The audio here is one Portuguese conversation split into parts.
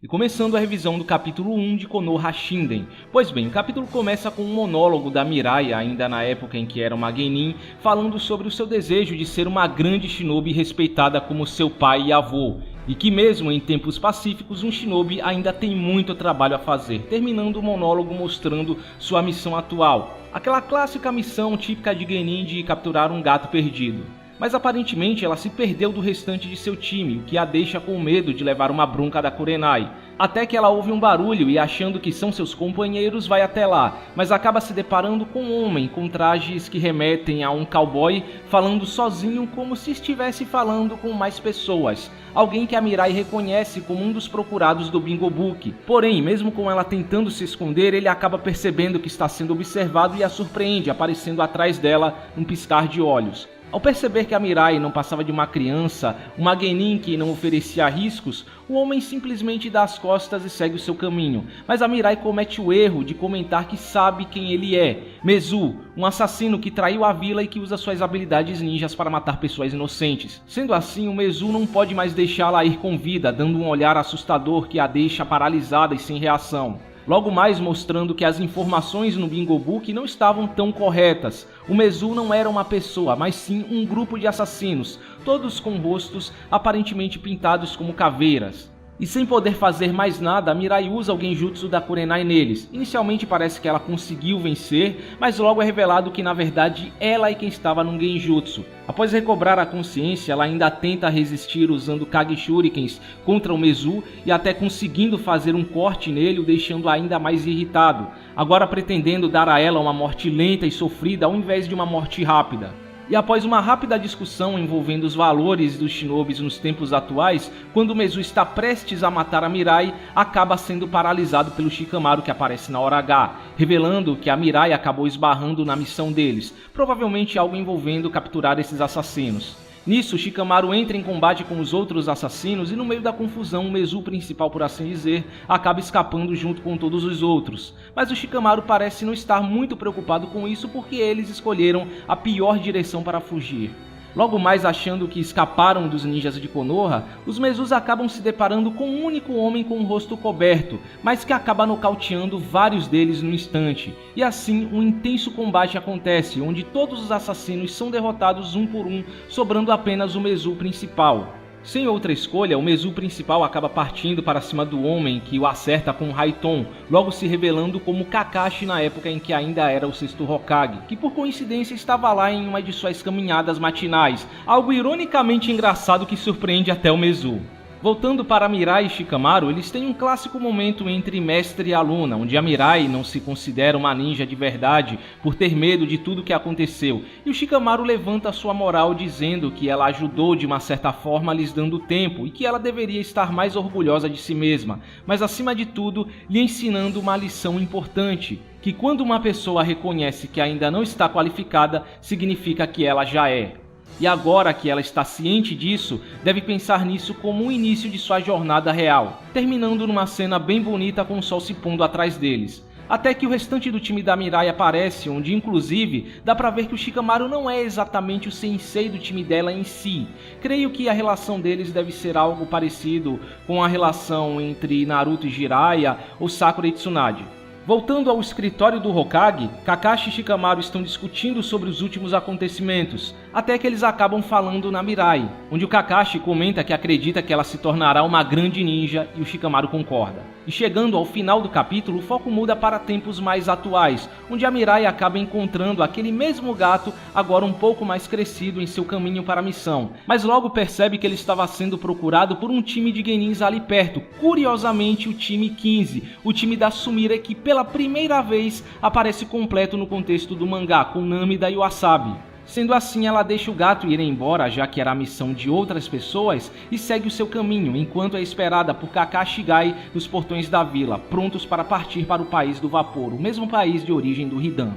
E começando a revisão do capítulo 1 de Konoha Shinden. Pois bem, o capítulo começa com um monólogo da Mirai, ainda na época em que era uma genin, falando sobre o seu desejo de ser uma grande shinobi respeitada como seu pai e avô, e que mesmo em tempos pacíficos, um shinobi ainda tem muito trabalho a fazer, terminando o monólogo mostrando sua missão atual, aquela clássica missão típica de genin de capturar um gato perdido. Mas aparentemente ela se perdeu do restante de seu time, o que a deixa com medo de levar uma bronca da Kurenai. Até que ela ouve um barulho e, achando que são seus companheiros, vai até lá, mas acaba se deparando com um homem com trajes que remetem a um cowboy, falando sozinho como se estivesse falando com mais pessoas. Alguém que a Mirai reconhece como um dos procurados do Bingo Book. Porém, mesmo com ela tentando se esconder, ele acaba percebendo que está sendo observado e a surpreende, aparecendo atrás dela num piscar de olhos. Ao perceber que a Mirai não passava de uma criança, uma genin que não oferecia riscos, o homem simplesmente dá as costas e segue o seu caminho. Mas a Mirai comete o erro de comentar que sabe quem ele é, Mezu, um assassino que traiu a vila e que usa suas habilidades ninjas para matar pessoas inocentes. Sendo assim, o Mezu não pode mais deixá-la ir com vida, dando um olhar assustador que a deixa paralisada e sem reação. Logo mais mostrando que as informações no Bingo Book não estavam tão corretas. O Mezu não era uma pessoa, mas sim um grupo de assassinos, todos com rostos aparentemente pintados como caveiras. E sem poder fazer mais nada, a Mirai usa o genjutsu da Kurenai neles. Inicialmente parece que ela conseguiu vencer, mas logo é revelado que na verdade ela é quem estava no genjutsu. Após recobrar a consciência, ela ainda tenta resistir usando Kage Shurikens contra o Mezu e até conseguindo fazer um corte nele, o deixando ainda mais irritado, agora pretendendo dar a ela uma morte lenta e sofrida ao invés de uma morte rápida. E após uma rápida discussão envolvendo os valores dos shinobis nos tempos atuais, quando o Mezu está prestes a matar a Mirai, acaba sendo paralisado pelo Shikamaru que aparece na hora H, revelando que a Mirai acabou esbarrando na missão deles, provavelmente algo envolvendo capturar esses assassinos. Nisso, Shikamaru entra em combate com os outros assassinos e no meio da confusão, o Mezu principal, por assim dizer, acaba escapando junto com todos os outros. Mas o Shikamaru parece não estar muito preocupado com isso porque eles escolheram a pior direção para fugir. Logo mais, achando que escaparam dos ninjas de Konoha, os Mezus acabam se deparando com um único homem com o rosto coberto, mas que acaba nocauteando vários deles no instante. E assim, um intenso combate acontece, onde todos os assassinos são derrotados um por um, sobrando apenas o Mezu principal. Sem outra escolha, o Mezu principal acaba partindo para cima do homem que o acerta com um Raiton, logo se revelando como Kakashi na época em que ainda era o sexto Hokage, que por coincidência estava lá em uma de suas caminhadas matinais, algo ironicamente engraçado que surpreende até o Mezu. Voltando para Mirai e Shikamaru, eles têm um clássico momento entre mestre e aluna, onde a Mirai não se considera uma ninja de verdade por ter medo de tudo que aconteceu, e o Shikamaru levanta sua moral dizendo que ela ajudou de uma certa forma lhes dando tempo e que ela deveria estar mais orgulhosa de si mesma, mas acima de tudo lhe ensinando uma lição importante, que quando uma pessoa reconhece que ainda não está qualificada, significa que ela já é. E agora que ela está ciente disso, deve pensar nisso como o início de sua jornada real, terminando numa cena bem bonita com o sol se pondo atrás deles. Até que o restante do time da Mirai aparece, onde inclusive dá pra ver que o Shikamaru não é exatamente o sensei do time dela em si. Creio que a relação deles deve ser algo parecido com a relação entre Naruto e Jiraiya ou Sakura e Tsunade. Voltando ao escritório do Hokage, Kakashi e Shikamaru estão discutindo sobre os últimos acontecimentos, até que eles acabam falando na Mirai, onde o Kakashi comenta que acredita que ela se tornará uma grande ninja e o Shikamaru concorda. E chegando ao final do capítulo, o foco muda para tempos mais atuais, onde a Mirai acaba encontrando aquele mesmo gato, agora um pouco mais crescido em seu caminho para a missão, mas logo percebe que ele estava sendo procurado por um time de genins ali perto, curiosamente o time 15, o time da Sumire, que pela primeira vez aparece completo no contexto do mangá, com Namida e Wasabi. Sendo assim, ela deixa o gato ir embora, já que era a missão de outras pessoas, e segue o seu caminho, enquanto é esperada por Kakashi e Gai nos portões da vila, prontos para partir para o País do Vapor, o mesmo país de origem do Hidan.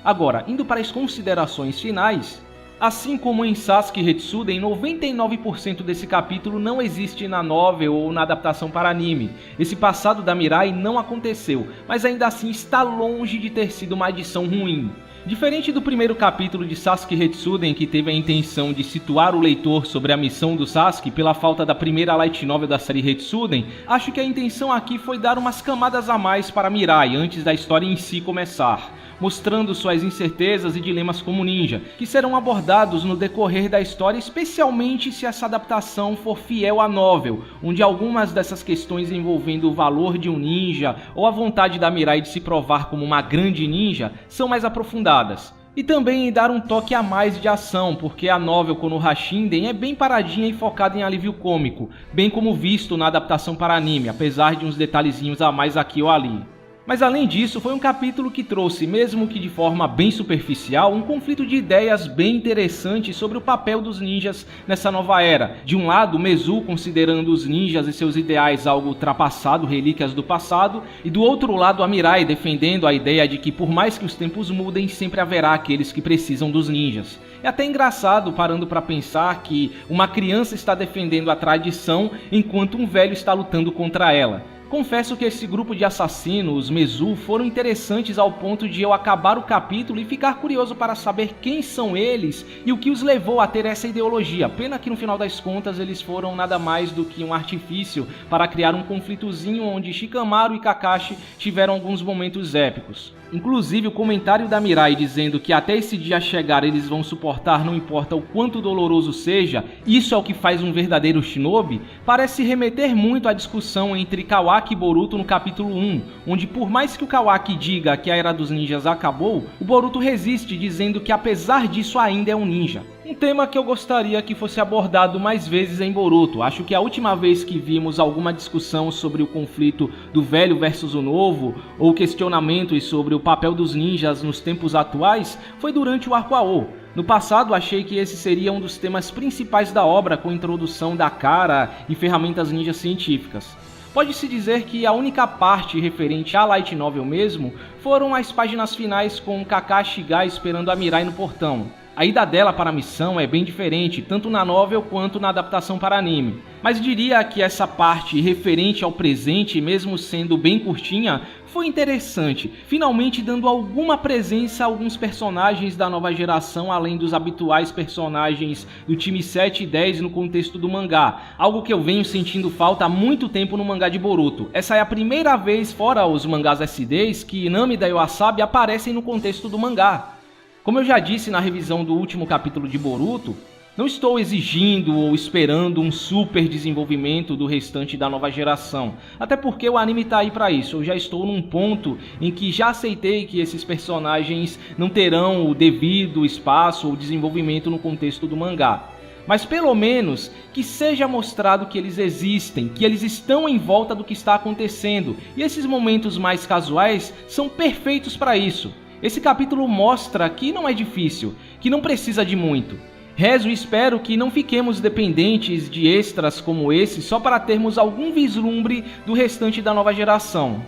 Agora, indo para as considerações finais, assim como em Sasuke Hetsuden, 99% desse capítulo não existe na novel ou na adaptação para anime. Esse passado da Mirai não aconteceu, mas ainda assim está longe de ter sido uma adição ruim. Diferente do primeiro capítulo de Sasuke Hetsuden, que teve a intenção de situar o leitor sobre a missão do Sasuke pela falta da primeira light novel da série Hetsuden, acho que a intenção aqui foi dar umas camadas a mais para Mirai antes da história em si começar, mostrando suas incertezas e dilemas como ninja, que serão abordados no decorrer da história, especialmente se essa adaptação for fiel à novel, onde algumas dessas questões envolvendo o valor de um ninja ou a vontade da Mirai de se provar como uma grande ninja são mais aprofundadas. E também dar um toque a mais de ação, porque a novel Konoha Shinden é bem paradinha e focada em alívio cômico, bem como visto na adaptação para anime, apesar de uns detalhezinhos a mais aqui ou ali. Mas além disso, foi um capítulo que trouxe, mesmo que de forma bem superficial, um conflito de ideias bem interessante sobre o papel dos ninjas nessa nova era. De um lado, Mezu considerando os ninjas e seus ideais algo ultrapassado, relíquias do passado, e do outro lado a Mirai defendendo a ideia de que por mais que os tempos mudem, sempre haverá aqueles que precisam dos ninjas. É até engraçado parando para pensar que uma criança está defendendo a tradição enquanto um velho está lutando contra ela. Confesso que esse grupo de assassinos, os Mezu, foram interessantes ao ponto de eu acabar o capítulo e ficar curioso para saber quem são eles e o que os levou a ter essa ideologia. Pena que no final das contas eles foram nada mais do que um artifício para criar um conflitozinho onde Shikamaru e Kakashi tiveram alguns momentos épicos. Inclusive o comentário da Mirai dizendo que até esse dia chegar eles vão suportar não importa o quanto doloroso seja, isso é o que faz um verdadeiro shinobi, parece remeter muito à discussão entre Kawaki e Boruto no capítulo 1, onde por mais que o Kawaki diga que a Era dos Ninjas acabou, o Boruto resiste dizendo que apesar disso ainda é um ninja. Um tema que eu gostaria que fosse abordado mais vezes em Boruto. Acho que a última vez que vimos alguma discussão sobre o conflito do velho versus o novo, ou questionamentos sobre o papel dos ninjas nos tempos atuais, foi durante o arco AO. No passado achei que esse seria um dos temas principais da obra, com a introdução da Kara e ferramentas ninjas científicas. Pode-se dizer que a única parte referente à light novel mesmo foram as páginas finais com Kakashi e Gai esperando a Mirai no portão. A ida dela para a missão é bem diferente, tanto na novel quanto na adaptação para anime. Mas diria que essa parte referente ao presente, mesmo sendo bem curtinha, foi interessante, finalmente dando alguma presença a alguns personagens da nova geração, além dos habituais personagens do time 7 e 10 no contexto do mangá, algo que eu venho sentindo falta há muito tempo no mangá de Boruto. Essa é a primeira vez, fora os mangás SDs, que Namida e Wasabi aparecem no contexto do mangá. Como eu já disse na revisão do último capítulo de Boruto, não estou exigindo ou esperando um super desenvolvimento do restante da nova geração, até porque o anime tá aí para isso. Eu já estou num ponto em que já aceitei que esses personagens não terão o devido espaço ou desenvolvimento no contexto do mangá. Mas pelo menos que seja mostrado que eles existem, que eles estão em volta do que está acontecendo, e esses momentos mais casuais são perfeitos para isso. Esse capítulo mostra que não é difícil, que não precisa de muito. Rezo e espero que não fiquemos dependentes de extras como esse só para termos algum vislumbre do restante da nova geração.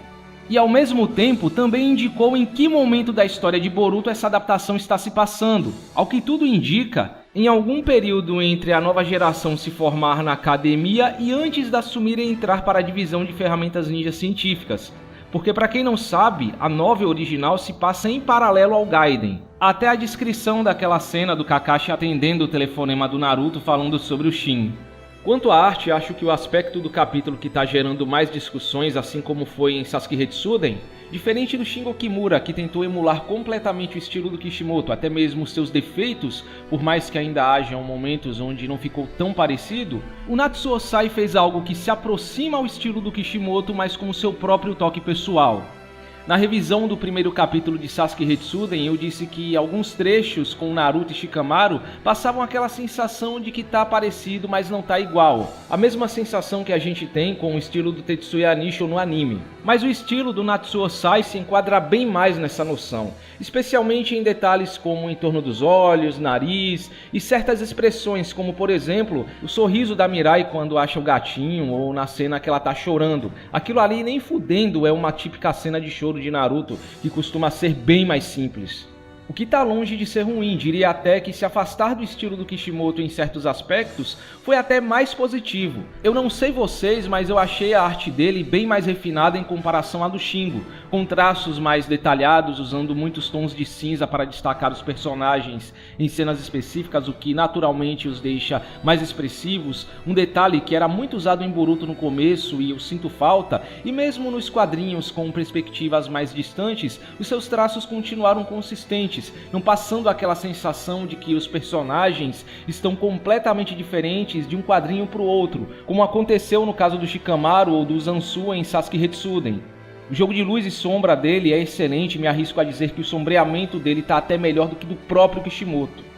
E ao mesmo tempo também indicou em que momento da história de Boruto essa adaptação está se passando. Ao que tudo indica, em algum período entre a nova geração se formar na academia e antes da Sumire entrar para a divisão de ferramentas ninjas científicas. Porque para quem não sabe, a novel original se passa em paralelo ao Gaiden. Até a descrição daquela cena do Kakashi atendendo o telefonema do Naruto falando sobre o Shin. Quanto à arte, acho que o aspecto do capítulo que está gerando mais discussões, assim como foi em Sasuke Hetsuden, diferente do Shingo Kimura, que tentou emular completamente o estilo do Kishimoto, até mesmo seus defeitos, por mais que ainda hajam momentos onde não ficou tão parecido, o Natsuo Sai fez algo que se aproxima ao estilo do Kishimoto, mas com seu próprio toque pessoal. Na revisão do primeiro capítulo de Sasuke Hetsuden, eu disse que alguns trechos com Naruto e Shikamaru passavam aquela sensação de que tá parecido, mas não tá igual. A mesma sensação que a gente tem com o estilo do Tetsuya Nisho no anime. Mas o estilo do Natsuo Sai se enquadra bem mais nessa noção, especialmente em detalhes como em torno dos olhos, nariz e certas expressões, como por exemplo, o sorriso da Mirai quando acha o gatinho ou na cena que ela tá chorando. Aquilo ali nem fudendo é uma típica cena de choro de Naruto, que costuma ser bem mais simples. O que tá longe de ser ruim, diria até que se afastar do estilo do Kishimoto em certos aspectos foi até mais positivo. Eu não sei vocês, mas eu achei a arte dele bem mais refinada em comparação à do Shingo, com traços mais detalhados, usando muitos tons de cinza para destacar os personagens em cenas específicas, o que naturalmente os deixa mais expressivos, um detalhe que era muito usado em Boruto no começo e eu sinto falta, e mesmo nos quadrinhos com perspectivas mais distantes, os seus traços continuaram consistentes, não passando aquela sensação de que os personagens estão completamente diferentes de um quadrinho para o outro, como aconteceu no caso do Shikamaru ou do Zansu em Sasuke Hetsuden. O jogo de luz e sombra dele é excelente, me arrisco a dizer que o sombreamento dele está até melhor do que do próprio Kishimoto.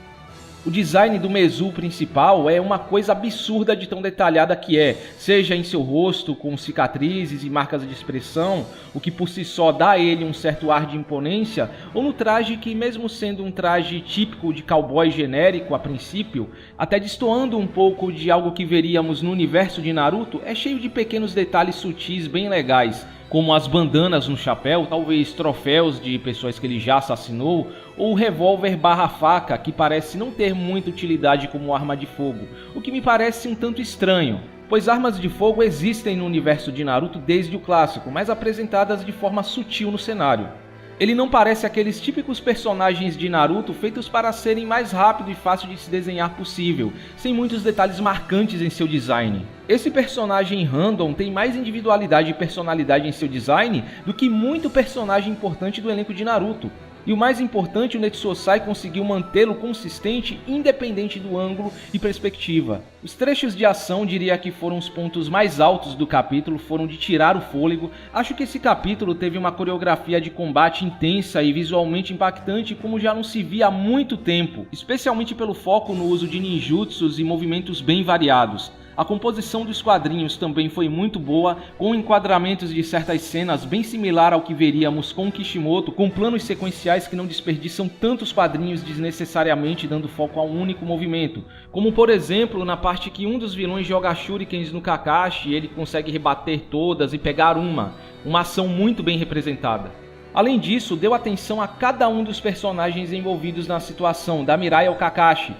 O design do Mezu principal é uma coisa absurda de tão detalhada que é, seja em seu rosto, com cicatrizes e marcas de expressão, o que por si só dá a ele um certo ar de imponência, ou no traje que, mesmo sendo um traje típico de cowboy genérico a princípio, até destoando um pouco de algo que veríamos no universo de Naruto, é cheio de pequenos detalhes sutis bem legais, como as bandanas no chapéu, talvez troféus de pessoas que ele já assassinou, ou o revólver barra faca, que parece não ter muita utilidade como arma de fogo, o que me parece um tanto estranho, pois armas de fogo existem no universo de Naruto desde o clássico, mas apresentadas de forma sutil no cenário. Ele não parece aqueles típicos personagens de Naruto feitos para serem mais rápido e fácil de se desenhar possível, sem muitos detalhes marcantes em seu design. Esse personagem random tem mais individualidade e personalidade em seu design do que muito personagem importante do elenco de Naruto. E o mais importante, o Netsosai conseguiu mantê-lo consistente independente do ângulo e perspectiva. Os trechos de ação diria que foram os pontos mais altos do capítulo, foram de tirar o fôlego. Acho que esse capítulo teve uma coreografia de combate intensa e visualmente impactante como já não se via há muito tempo, especialmente pelo foco no uso de ninjutsus e movimentos bem variados. A composição dos quadrinhos também foi muito boa, com enquadramentos de certas cenas bem similar ao que veríamos com Kishimoto, com planos sequenciais que não desperdiçam tantos quadrinhos desnecessariamente dando foco a um único movimento, como por exemplo na parte que um dos vilões joga shurikens no Kakashi e ele consegue rebater todas e pegar uma ação muito bem representada. Além disso, deu atenção a cada um dos personagens envolvidos na situação, da Mirai ao Kakashi,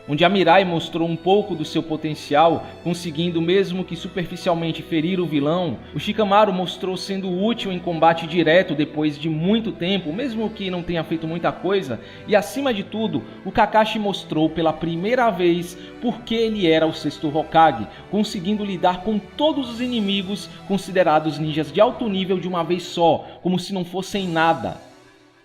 onde a Mirai mostrou um pouco do seu potencial, conseguindo mesmo que superficialmente ferir o vilão. O Shikamaru mostrou sendo útil em combate direto depois de muito tempo, mesmo que não tenha feito muita coisa, e acima de tudo, o Kakashi mostrou pela primeira vez por que ele era o sexto Hokage, conseguindo lidar com todos os inimigos considerados ninjas de alto nível de uma vez só, como se não fossem nada.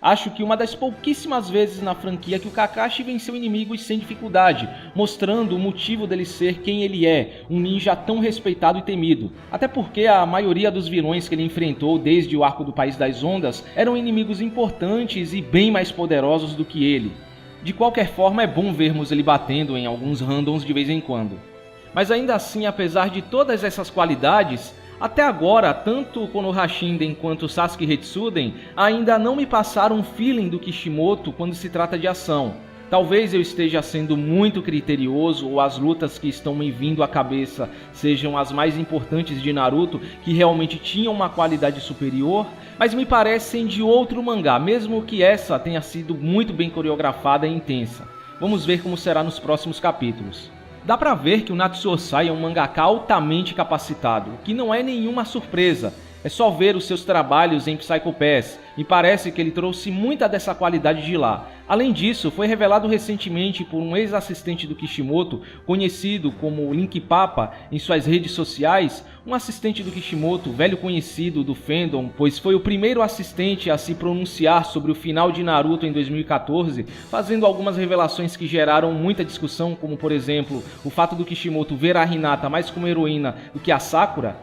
Acho que uma das pouquíssimas vezes na franquia que o Kakashi venceu inimigos sem dificuldade, mostrando o motivo dele ser quem ele é, um ninja tão respeitado e temido. Até porque a maioria dos vilões que ele enfrentou desde o arco do País das Ondas eram inimigos importantes e bem mais poderosos do que ele. De qualquer forma, é bom vermos ele batendo em alguns randoms de vez em quando. Mas ainda assim, apesar de todas essas qualidades, até agora, tanto Konoha Shinden quanto Sasuke Hetsuden ainda não me passaram um feeling do Kishimoto quando se trata de ação. Talvez eu esteja sendo muito criterioso ou as lutas que estão me vindo à cabeça sejam as mais importantes de Naruto, que realmente tinham uma qualidade superior, mas me parecem de outro mangá, mesmo que essa tenha sido muito bem coreografada e intensa. Vamos ver como será nos próximos capítulos. Dá pra ver que o Natsusosai é um mangaka altamente capacitado, o que não é nenhuma surpresa. É só ver os seus trabalhos em Psycho Pass, me parece que ele trouxe muita dessa qualidade de lá. Além disso, foi revelado recentemente por um ex-assistente do Kishimoto, conhecido como Link Papa em suas redes sociais, um assistente do Kishimoto, velho conhecido do fandom, pois foi o primeiro assistente a se pronunciar sobre o final de Naruto em 2014, fazendo algumas revelações que geraram muita discussão, como por exemplo, o fato do Kishimoto ver a Hinata mais como heroína do que a Sakura,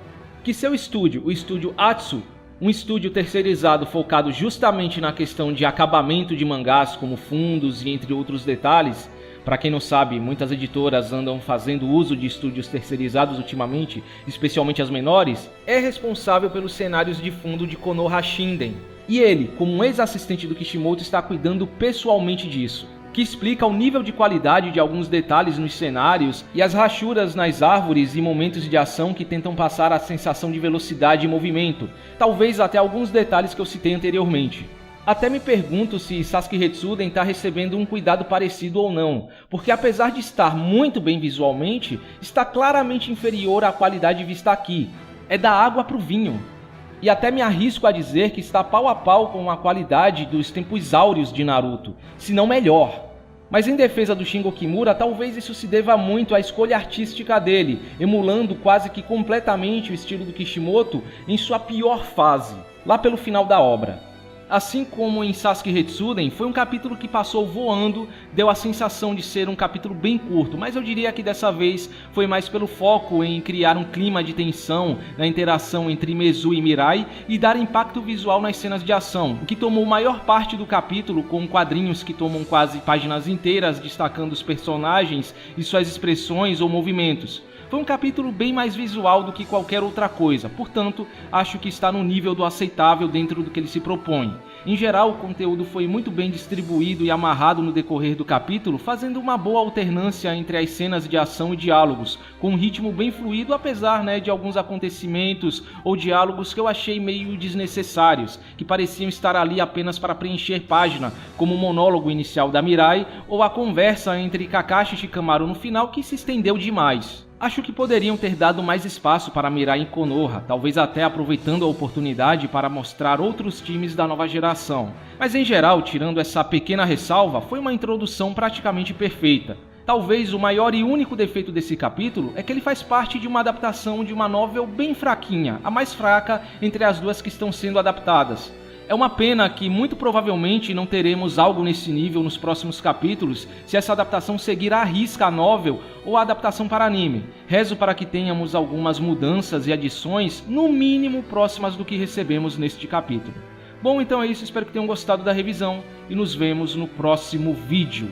que seu estúdio, o estúdio Atsu, um estúdio terceirizado focado justamente na questão de acabamento de mangás como fundos e entre outros detalhes. Para quem não sabe, muitas editoras andam fazendo uso de estúdios terceirizados ultimamente, especialmente as menores, é responsável pelos cenários de fundo de Konoha Shinden. E ele, como um ex-assistente do Kishimoto, está cuidando pessoalmente disso, que explica o nível de qualidade de alguns detalhes nos cenários e as rachuras nas árvores e momentos de ação que tentam passar a sensação de velocidade e movimento, talvez até alguns detalhes que eu citei anteriormente. Até me pergunto se Sasuke Hetsuden está recebendo um cuidado parecido ou não, porque apesar de estar muito bem visualmente, está claramente inferior à qualidade vista aqui. É da água pro vinho. E até me arrisco a dizer que está pau a pau com a qualidade dos tempos áureos de Naruto, se não melhor. Mas em defesa do Shingo Kimura, talvez isso se deva muito à escolha artística dele, emulando quase que completamente o estilo do Kishimoto em sua pior fase, lá pelo final da obra. Assim como em Sasuke Hetsuden, foi um capítulo que passou voando, deu a sensação de ser um capítulo bem curto, mas eu diria que dessa vez foi mais pelo foco em criar um clima de tensão na interação entre Mezu e Mirai e dar impacto visual nas cenas de ação, o que tomou maior parte do capítulo, com quadrinhos que tomam quase páginas inteiras destacando os personagens e suas expressões ou movimentos. Foi um capítulo bem mais visual do que qualquer outra coisa, portanto, acho que está no nível do aceitável dentro do que ele se propõe. Em geral, o conteúdo foi muito bem distribuído e amarrado no decorrer do capítulo, fazendo uma boa alternância entre as cenas de ação e diálogos, com um ritmo bem fluido, apesar de alguns acontecimentos ou diálogos que eu achei meio desnecessários, que pareciam estar ali apenas para preencher página, como o monólogo inicial da Mirai ou a conversa entre Kakashi e Shikamaru no final, que se estendeu demais. Acho que poderiam ter dado mais espaço para Mirai em Konoha, talvez até aproveitando a oportunidade para mostrar outros times da nova geração. Mas em geral, tirando essa pequena ressalva, foi uma introdução praticamente perfeita. Talvez o maior e único defeito desse capítulo é que ele faz parte de uma adaptação de uma novel bem fraquinha, a mais fraca entre as duas que estão sendo adaptadas. É uma pena que muito provavelmente não teremos algo nesse nível nos próximos capítulos se essa adaptação seguir à risca a novel ou a adaptação para anime. Rezo para que tenhamos algumas mudanças e adições, no mínimo próximas do que recebemos neste capítulo. Bom, então é isso, espero que tenham gostado da revisão e nos vemos no próximo vídeo.